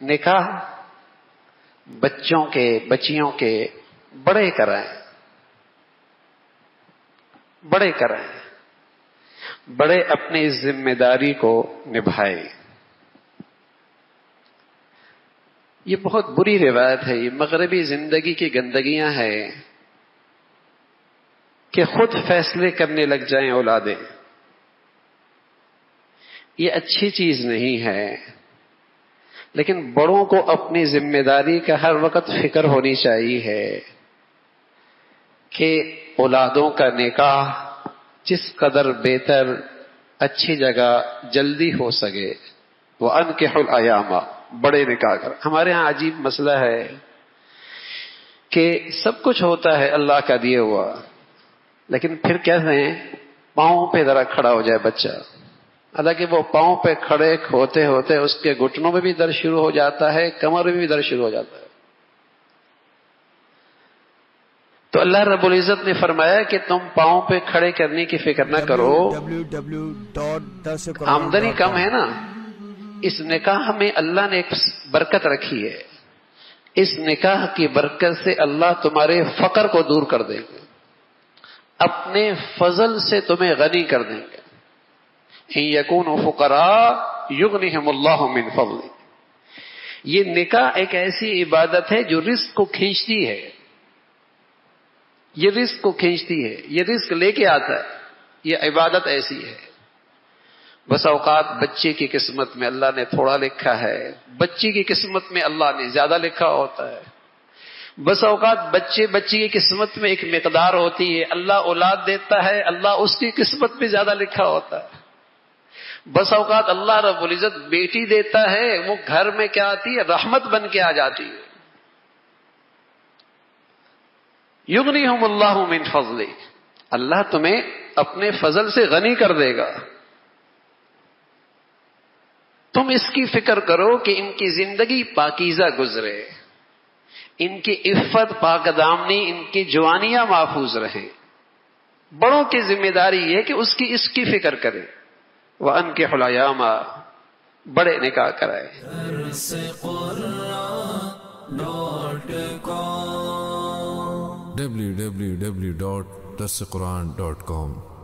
نکاح بچوں کے بچیوں کے بڑے کرائیں، بڑے کرائیں، بڑے اپنی ذمہ داری کو نبھائیں۔ یہ بہت بری روایت ہے، یہ مغربی زندگی کی گندگیاں ہیں کہ خود فیصلے کرنے لگ جائیں اولادیں۔ یہ اچھی چیز نہیں ہے، لیکن بڑوں کو اپنی ذمہ داری کا ہر وقت فکر ہونی چاہیے کہ اولادوں کا نکاح جس قدر بہتر اچھی جگہ جلدی ہو سکے وَأَنكِحُوا الْأَيَامَ، بڑے نکاح کر۔ ہمارے ہاں عجیب مسئلہ ہے کہ سب کچھ ہوتا ہے اللہ کا دیا ہوا، لیکن پھر کہتے ہیں پاؤں پہ ذرا کھڑا ہو جائے بچہ، حالانکہ وہ پاؤں پہ کھڑے ہوتے ہوتے اس کے گھٹنوں میں بھی درد شروع ہو جاتا ہے، کمر میں بھی درد شروع ہو جاتا ہے۔ تو اللہ رب العزت نے فرمایا کہ تم پاؤں پہ کھڑے کرنے کی فکر نہ کرو، آمدنی کم ہے نا، اس نکاح میں اللہ نے ایک برکت رکھی ہے، اس نکاح کی برکت سے اللہ تمہارے فقر کو دور کر دیں گے، اپنے فضل سے تمہیں غنی کر دیں گے۔ ان یکونوا فقراء یغنیہم اللہ من فضلہ۔ یہ نکاح ایک ایسی عبادت ہے جو رزق کو کھینچتی ہے، یہ رزق کو کھینچتی ہے، یہ رزق لے کے آتا ہے، یہ عبادت ایسی ہے۔ بس اوقات بچے کی قسمت میں اللہ نے تھوڑا لکھا ہے، بچی کی قسمت میں اللہ نے زیادہ لکھا ہوتا ہے۔ بس اوقات بچی کی قسمت میں ایک مقدار ہوتی ہے، اللہ اولاد دیتا ہے، اللہ اس کی قسمت میں زیادہ لکھا ہوتا ہے۔ بس اوقات اللہ رب العزت بیٹی دیتا ہے، وہ گھر میں کیا آتی ہے، رحمت بن کے آ جاتی ہے۔ یغنیہم اللہ من فضلہ، اللہ تمہیں اپنے فضل سے غنی کر دے گا۔ تم اس کی فکر کرو کہ ان کی زندگی پاکیزہ گزرے، ان کی عفت پاک دامنی، ان کی جوانیاں محفوظ رہیں۔ بڑوں کی ذمہ داری یہ ہے کہ اس کی فکر کرے۔ وَأَنكِحُوا الْأَيَامَ، بڑے نکاح کرائے۔ www.darsequran.com